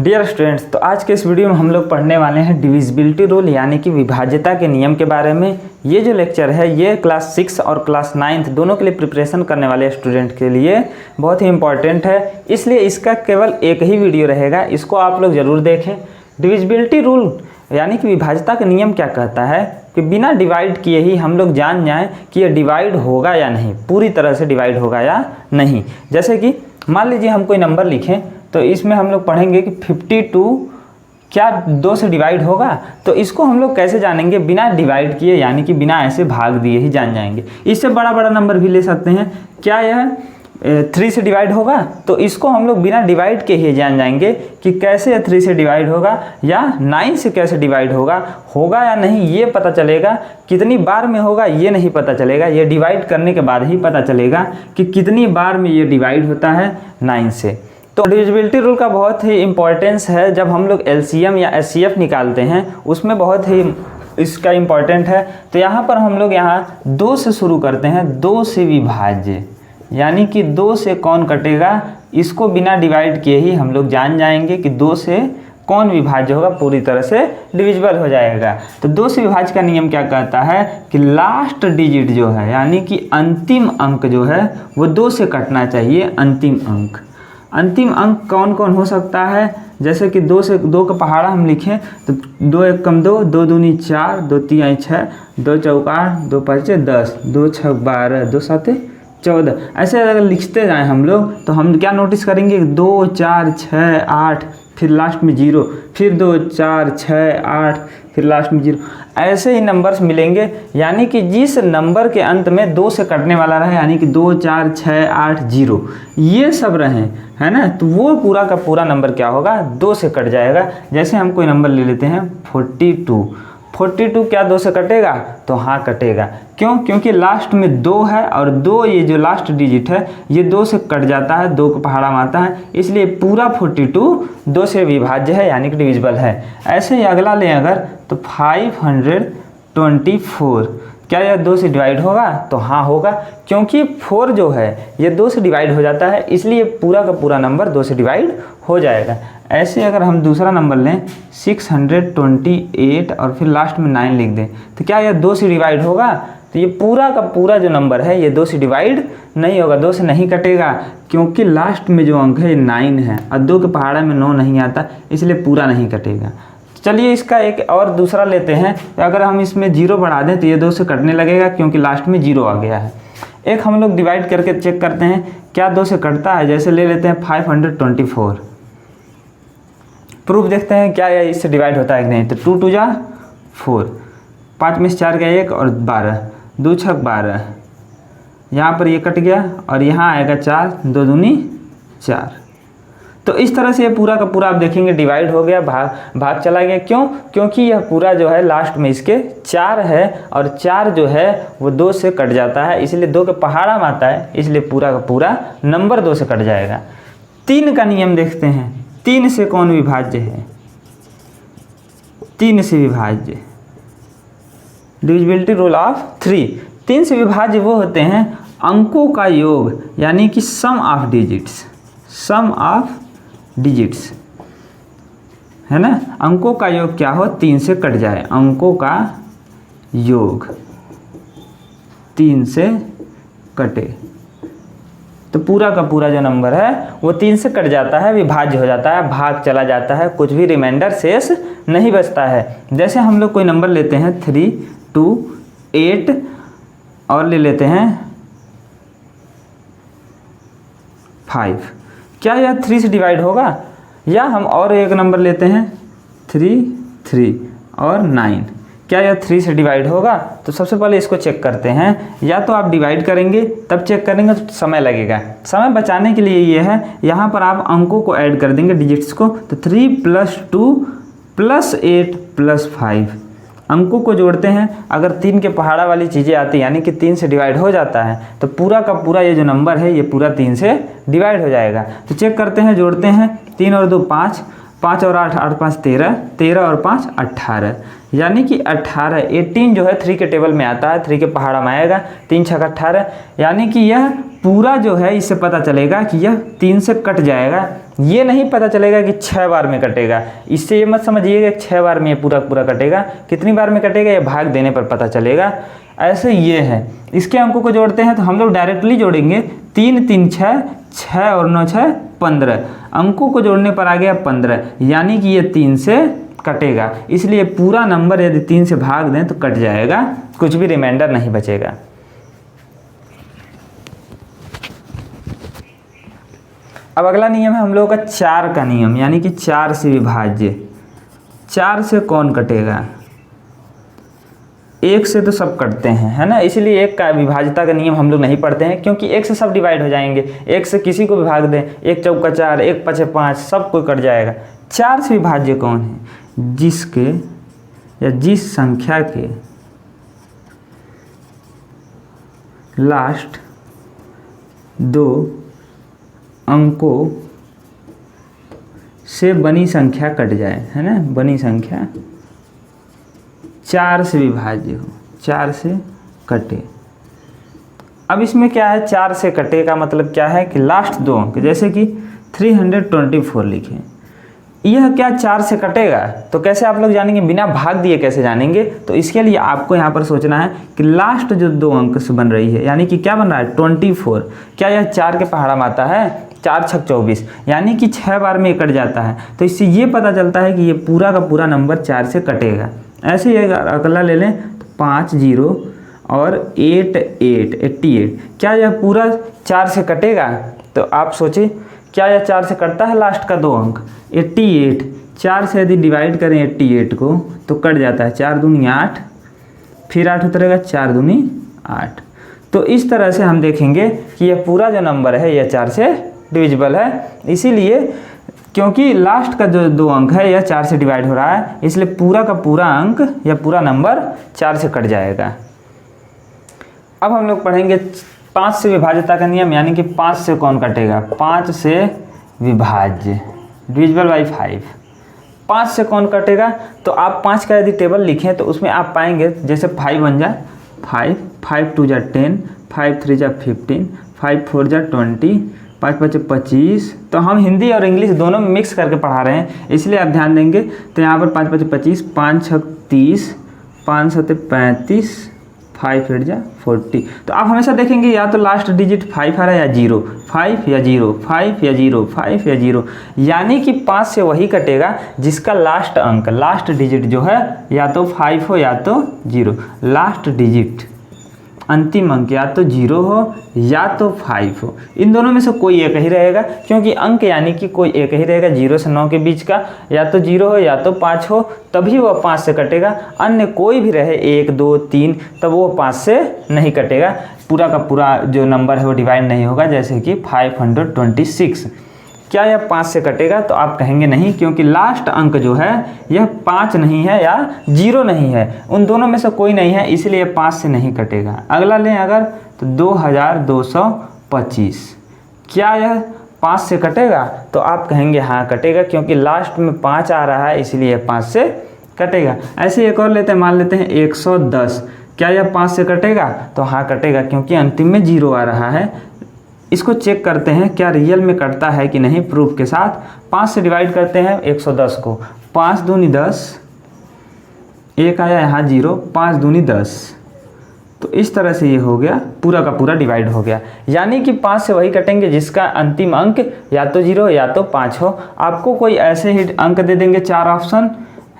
Dear students, तो आज के इस वीडियो में हम लोग पढ़ने वाले हैं डिविजिबिलिटी रूल यानी कि विभाज्यता के नियम के बारे में। ये जो लेक्चर है ये क्लास 6 और क्लास 9 दोनों के लिए प्रिपरेशन करने वाले स्टूडेंट के लिए बहुत ही इंपॉर्टेंट है, इसलिए इसका केवल एक ही वीडियो रहेगा, इसको आप लोग ज़रूर देखें। डिविजिबिलिटी रूल यानी कि विभाज्यता का नियम क्या कहता है कि बिना डिवाइड किए ही हम लोग जान जाएँ कि ये डिवाइड होगा या नहीं, पूरी तरह से डिवाइड होगा या नहीं। जैसे कि मान लीजिए हम कोई नंबर लिखें तो इसमें हम लोग पढ़ेंगे कि 52 क्या 2 से डिवाइड होगा, तो इसको हम लोग कैसे जानेंगे, बिना डिवाइड किए यानी कि बिना ऐसे भाग दिए ही जान जाएंगे। इससे बड़ा बड़ा नंबर भी ले सकते हैं, क्या यह 3 से डिवाइड होगा, तो इसको हम लोग बिना डिवाइड के ही जान जाएंगे कि कैसे 3 से डिवाइड होगा, या 9 से कैसे डिवाइड होगा या नहीं ये पता चलेगा। कितनी बार में होगा ये नहीं पता चलेगा, ये डिवाइड करने के बाद ही पता चलेगा कि कितनी बार में ये डिवाइड होता है 9 से। तो डिविजिबिलिटी रूल का बहुत ही इम्पोर्टेंस है, जब हम लोग एलसीएम या एचसीएफ निकालते हैं उसमें बहुत ही इसका इम्पोर्टेंट है। तो यहाँ पर हम लोग यहाँ 2 से शुरू करते हैं, 2 से विभाज्य यानी कि 2 से कौन कटेगा, इसको बिना डिवाइड किए ही हम लोग जान जाएंगे कि 2 से कौन विभाज्य होगा, पूरी तरह से डिविजिबल हो जाएगा। तो 2 से विभाज्य का नियम क्या कहता है कि लास्ट डिजिट जो है यानी कि अंतिम अंक जो है वो 2 से कटना चाहिए। अंतिम अंक कौन कौन हो सकता है, जैसे कि 2 से 2 का पहाड़ा हम लिखें तो 2 1 कम 2, 2 दूनी 4, 2 3 6, 2 चौका 2 5 10, 2 6 12, 2 7 14। ऐसे अगर लिखते जाएं हम लोग तो हम क्या नोटिस करेंगे, 2 4 6 8, फिर लास्ट में 0, फिर 2 4 6 8, फिर लास्ट में 0, ऐसे ही नंबर्स मिलेंगे। यानी कि जिस नंबर के अंत में 2 से कटने वाला रहे यानी कि 2 4 6 8 0 ये सब रहे, है ना, तो वो पूरा का पूरा नंबर क्या होगा, 2 से कट जाएगा। जैसे हम कोई नंबर ले लेते हैं 42 क्या 2 से कटेगा, तो हाँ कटेगा। क्यों? क्योंकि लास्ट में 2 है और 2 ये जो लास्ट डिजिट है ये 2 से कट जाता है, 2 को पहाड़ा मारता है, इसलिए पूरा 42 2 से विभाज्य है यानी कि डिविजिबल है। ऐसे ही अगला लें अगर तो 524 क्या यह 2 से डिवाइड होगा, तो हाँ होगा, क्योंकि 4 जो है ये 2 से डिवाइड हो जाता है, इसलिए पूरा का पूरा नंबर 2 से डिवाइड हो जाएगा। ऐसे अगर हम दूसरा नंबर लें 628 और फिर लास्ट में 9 लिख दें तो क्या यह 2 से डिवाइड होगा, तो ये पूरा का पूरा जो नंबर है ये 2 से डिवाइड नहीं होगा, 2 से नहीं कटेगा, क्योंकि लास्ट में जो अंक है ये 9 है और 2 के पहाड़ा में 9 नहीं आता, इसलिए पूरा नहीं कटेगा। चलिए इसका एक और दूसरा लेते हैं, तो अगर हम इसमें 0 बढ़ा दें तो ये 2 से कटने लगेगा क्योंकि लास्ट में 0 आ गया है। एक हम लोग डिवाइड करके चेक करते हैं क्या 2 से कटता है, जैसे ले लेते हैं 524, प्रूफ देखते हैं क्या यह इससे डिवाइड होता है कि नहीं। तो 2 2 जा 4, 5 में से 4 गया 1 और 12, 2 6 12, यहाँ पर ये कट गया और यहाँ आएगा 4, 2 दूनी 4। तो इस तरह से ये पूरा का पूरा आप देखेंगे डिवाइड हो गया, भाग चला गया। क्यों? क्योंकि यह पूरा जो है लास्ट में इसके 4 है और 4 जो है वो 2 से कट जाता है, इसलिए 2 के पहाड़ा में आता है, इसलिए पूरा का पूरा नंबर 2 से कट जाएगा। 3 का नियम देखते हैं, 3 से कौन विभाज्य है, 3 से विभाज्य, डिविजिबिलिटी रूल ऑफ 3। 3 से विभाज्य वो होते हैं अंकों का योग यानी कि सम ऑफ डिजिट्स, है ना, अंकों का योग क्या हो, 3 से कट जाए, अंकों का योग 3 से कटे तो पूरा का पूरा जो नंबर है वो 3 से कट जाता है, विभाज्य हो जाता है, भाग चला जाता है, कुछ भी रिमाइंडर शेष नहीं बचता है। जैसे हम लोग कोई नंबर लेते हैं 3 2 8 और ले लेते हैं 5, क्या यह 3 से डिवाइड होगा, या हम और एक नंबर लेते हैं 3 3 और 9, क्या यह 3 से डिवाइड होगा। तो सबसे पहले इसको चेक करते हैं, या तो आप डिवाइड करेंगे तब चेक करेंगे तो समय लगेगा, समय बचाने के लिए ये है यहाँ पर आप अंकों को ऐड कर देंगे डिजिट्स को, तो 3 + 2 + 8 + 5 अंकों को जोड़ते हैं। अगर 3 के पहाड़ा वाली चीज़ें आती यानी कि 3 से डिवाइड हो जाता है तो पूरा का पूरा ये जो नंबर है ये पूरा 3 से डिवाइड हो जाएगा। तो चेक करते हैं, जोड़ते हैं, 3 और 2 5, 5 और 8 8 5 13, 13 और 5 18, यानी कि 18 18 जो है 3 के टेबल में आता है, 3 के पहाड़ा में आएगा, 3 6 18, यानी कि यह पूरा जो है इससे पता चलेगा कि यह 3 से कट जाएगा, ये नहीं पता चलेगा कि 6 बार में कटेगा। इससे ये मत समझिएगा कि 6 बार में ये पूरा पूरा कटेगा, कितनी बार में कटेगा ये भाग देने पर पता चलेगा। ऐसे ये है, इसके अंकों को जोड़ते हैं तो हम लोग डायरेक्टली जोड़ेंगे 3 3 6, 6 और 9 6 15, अंकों को जोड़ने पर आ गया 15, यानी कि ये 3 से कटेगा। इसलिए पूरा नंबर यदि 3 से भाग दें तो कट जाएगा, कुछ भी रिमाइंडर नहीं बचेगा। अब अगला नियम है हम लोगों का 4 का नियम, यानी कि 4 से विभाज्य। 4 से कौन कटेगा? 1 से तो सब कटते हैं, है ना, इसलिए 1 का विभाज्यता का नियम हम लोग नहीं पढ़ते हैं, क्योंकि 1 से सब डिवाइड हो जाएंगे। 1 से किसी को भी भाग दें, 1 चौका 4, 1 पचे 5, सब कोई कट जाएगा। 4 से विभाज्य कौन है? जिसके या जिस संख्या के लास्ट 2 अंकों से बनी संख्या कट जाए, है ना, बनी संख्या 4 से विभाज्य हो, 4 से कटे। अब इसमें क्या है, 4 से कटे का मतलब क्या है कि लास्ट 2 अंक, जैसे कि 324 लिखें, यह क्या 4 से कटेगा? तो कैसे आप लोग जानेंगे, बिना भाग दिए कैसे जानेंगे? तो इसके लिए आपको यहाँ पर सोचना है कि लास्ट जो 2 अंक से बन रही है, यानी कि क्या बन रहा है 24, क्या यह 4 के पहाड़ा में आता है? 4 छक 24, यानी कि 6 बार में कट जाता है। तो इससे ये पता चलता है कि ये पूरा का पूरा नंबर 4 से कटेगा। ऐसे ही अगला ले लें तो 5 0 और 8 8 88, क्या यह पूरा 4 से कटेगा? तो आप सोचिए, क्या यह 4 से कटता है लास्ट का 2 अंक? 88, 4 से यदि डिवाइड करें 88 को तो कट जाता है, 4 दूनी 8, फिर 8 उतरेगा, 4 दूनी 8। तो इस तरह से हम देखेंगे कि यह पूरा जो नंबर है यह 4 से डिविजिबल है। इसीलिए क्योंकि लास्ट का जो 2 अंक है यह 4 से डिवाइड हो रहा है, इसलिए पूरा का पूरा अंक या पूरा नंबर 4 से कट जाएगा। अब हम लोग पढ़ेंगे 5 से विभाज्यता का नियम, यानी कि 5 से कौन कटेगा? 5 से विभाज्य, डिविजिबल बाई 5। 5 से कौन कटेगा? तो आप 5 का यदि टेबल लिखें तो उसमें आप पाएंगे, जैसे 5 1 जा 5, 5 2 जा 10, 5 3 जा 15, 5 4 जा 20, 5 5 25। तो हम हिंदी और इंग्लिश दोनों में मिक्स करके पढ़ा रहे हैं, इसलिए आप ध्यान देंगे। तो यहाँ पर 5 5 25, 5 6 30, 5 7 35, 5 8 जा 40। तो आप हमेशा देखेंगे या तो लास्ट डिजिट 5 आ रहा है या 0, 5 या 0, 5 या 0, 5 या 0, यानी कि 5 से वही कटेगा जिसका लास्ट अंक, लास्ट डिजिट जो है या तो 5 हो या तो 0। लास्ट डिजिट, अंतिम अंक या तो 0 हो या तो 5 हो, इन दोनों में से कोई एक ही रहेगा, क्योंकि अंक यानी कि कोई एक ही रहेगा 0 से 9 के बीच का, या तो 0 हो या तो 5 हो, तभी वह 5 से कटेगा। अन्य कोई भी रहे 1 2 3, तब वो 5 से नहीं कटेगा, पूरा का पूरा जो नंबर है वो डिवाइड नहीं होगा। जैसे कि 526, क्या यह 5 से कटेगा? तो आप कहेंगे नहीं, क्योंकि लास्ट अंक जो है यह 5 नहीं है या 0 नहीं है, उन दोनों में से कोई नहीं है, इसलिए 5 से नहीं कटेगा। अगला लें अगर तो 2225, क्या यह 5 से कटेगा? तो आप कहेंगे हाँ कटेगा, क्योंकि लास्ट में 5 आ रहा है, इसलिए 5 से कटेगा। ऐसे एक और लेते हैं, मान लेते हैं 110, क्या यह 5 से कटेगा? तो हाँ कटेगा, क्योंकि अंतिम में 0 आ रहा है। इसको चेक करते हैं क्या रियल में कटता है कि नहीं, प्रूफ के साथ। 5 से डिवाइड करते हैं 110 को, 5 दूनी 10, 1 आया यहाँ 0, 5 दूनी 10, तो इस तरह से ये हो गया, पूरा का पूरा डिवाइड हो गया। यानी कि 5 से वही कटेंगे जिसका अंतिम अंक या तो 0 या तो 5 हो। आपको कोई ऐसे ही अंक दे देंगे 4 ऑप्शन,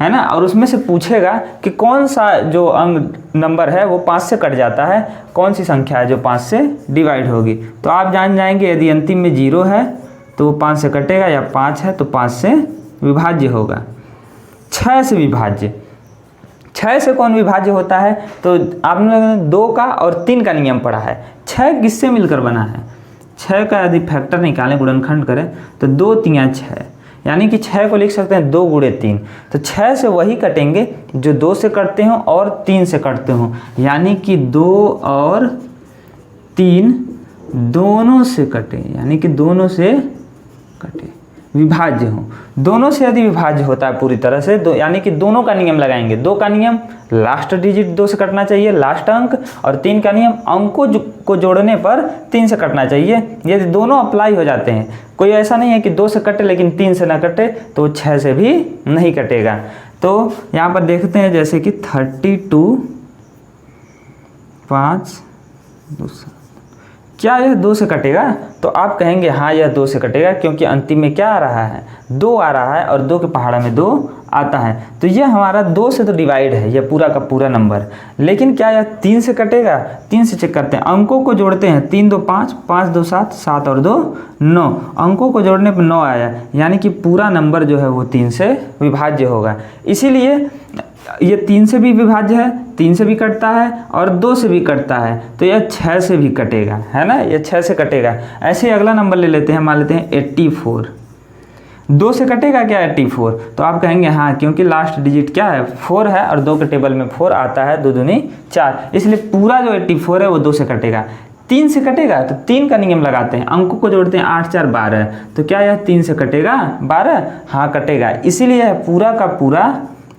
है ना, और उसमें से पूछेगा कि कौन सा जो अंक नंबर है वो 5 से कट जाता है, कौन सी संख्या है जो 5 से डिवाइड होगी। तो आप जान जाएंगे यदि अंतिम में 0 है तो वो 5 से कटेगा, या 5 है तो 5 से विभाज्य होगा। 6 से विभाज्य, 6 से कौन विभाज्य होता है? तो आपने 2 का और 3 का नियम पढ़ा है। 6 किससे मिलकर बना है? 6 का यदि फैक्टर निकालें, गुणनखंड करें तो 2 3 6, यानी कि 6 को लिख सकते हैं 2 गुणे 3। तो 6 से वही कटेंगे जो 2 से कटते हों और 3 से कटते हों, यानी कि 2 और 3 दोनों से कटे, यानी कि दोनों से कटे। विभाज्य हो। दोनों से यदि विभाज्य होता है पूरी तरह से, यानी कि दोनों का नियम लगाएंगे। 2 का नियम लास्ट डिजिट 2 से कटना चाहिए, लास्ट अंक, और 3 का नियम अंकों को जोड़ने पर 3 से कटना चाहिए। यदि दोनों अप्लाई हो जाते हैं, कोई ऐसा नहीं है कि 2 से कटे लेकिन 3 से ना कटे, तो 6 से भी नहीं कटेगा। तो यहाँ पर देखते हैं जैसे कि 32 5 क्या यह 2 से कटेगा? तो आप कहेंगे हाँ यह 2 से कटेगा, क्योंकि अंतिम में क्या आ रहा है? 2 आ रहा है, और 2 के पहाड़ा में 2 आता है, तो यह हमारा 2 से तो डिवाइड है, यह पूरा का पूरा नंबर। लेकिन क्या यह 3 से कटेगा? 3 से चेक करते हैं, अंकों को जोड़ते हैं। 3 2 5, 5 2 7, 7 और 2 9, अंकों को जोड़ने पर 9 आया, यानी कि पूरा नंबर जो है वो 3 से विभाज्य होगा। इसीलिए ये 3 से भी विभाज्य है, 3 से भी कटता है और 2 से भी कटता है, तो यह 6 से भी कटेगा, है ना, यह 6 से कटेगा। ऐसे ही अगला नंबर ले लेते हैं, मान लेते हैं 84। 2 से कटेगा क्या 84? तो आप कहेंगे हाँ, क्योंकि लास्ट डिजिट क्या है? 4 है, और 2 के टेबल में 4 आता है, 2 दूनी 4, इसलिए पूरा जो 84 है वो 2 से कटेगा। 3 से कटेगा? तो 3 का नियम लगाते हैं, अंकों को जोड़ते हैं, 8 4 12, तो क्या यह 3 से कटेगा? 12, हाँ कटेगा। इसीलिए यह पूरा का पूरा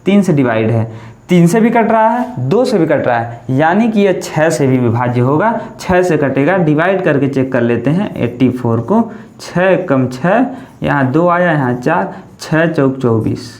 3 से डिवाइड है। 3 से भी कट रहा है, 2 से भी कट रहा है, यानी कि यह 6 से भी विभाज्य होगा, 6 से कटेगा। डिवाइड करके चेक कर लेते हैं 84 को, 6 कम 6, यहाँ 2 आया, यहाँ 4, 6 चौक 24।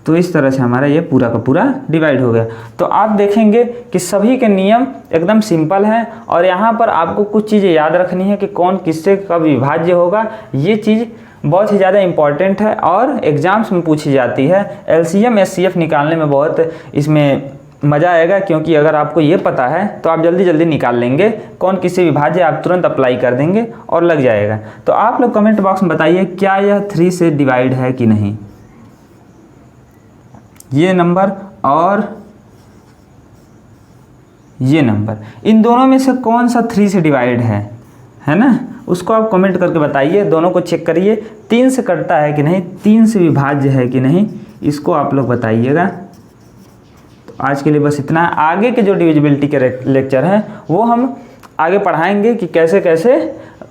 तो इस तरह से हमारा ये पूरा का पूरा डिवाइड हो गया। तो आप देखेंगे कि सभी के नियम एकदम सिंपल हैं, और यहाँ पर आपको कुछ चीज़ें याद रखनी है कि कौन किससे कब विभाज्य होगा। ये चीज़ बहुत ही ज़्यादा इम्पॉर्टेंट है और एग्जाम्स में पूछी जाती है। LCM SCF निकालने में बहुत इसमें मज़ा आएगा, क्योंकि अगर आपको ये पता है तो आप जल्दी जल्दी निकाल लेंगे। कौन किससे विभाज्य आप तुरंत अप्लाई कर देंगे और लग जाएगा। तो आप लोग कमेंट बॉक्स में बताइए, क्या यह 3 से डिवाइड है कि नहीं? ये नंबर और ये नंबर, इन दोनों में से कौन सा 3 से डिवाइड है ना? उसको आप कमेंट करके बताइए। दोनों को चेक करिए, 3 से कटता है कि नहीं, 3 से विभाज्य है कि नहीं, इसको आप लोग बताइएगा। तो आज के लिए बस इतना है। आगे के जो डिविजिबिलिटी के लेक्चर हैं वो हम आगे पढ़ाएंगे कि कैसे कैसे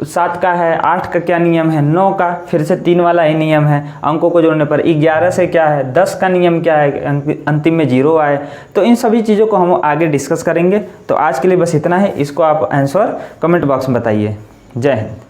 7 का है, 8 का क्या नियम है, 9 का फिर से 3 वाला ही नियम है, अंकों को जोड़ने पर 11 से क्या है, 10 का नियम क्या है, अंतिम में 0 आए। तो इन सभी चीज़ों को हम आगे डिस्कस करेंगे। तो आज के लिए बस इतना है। इसको आप आंसर कमेंट बॉक्स में बताइए। जय हिंद।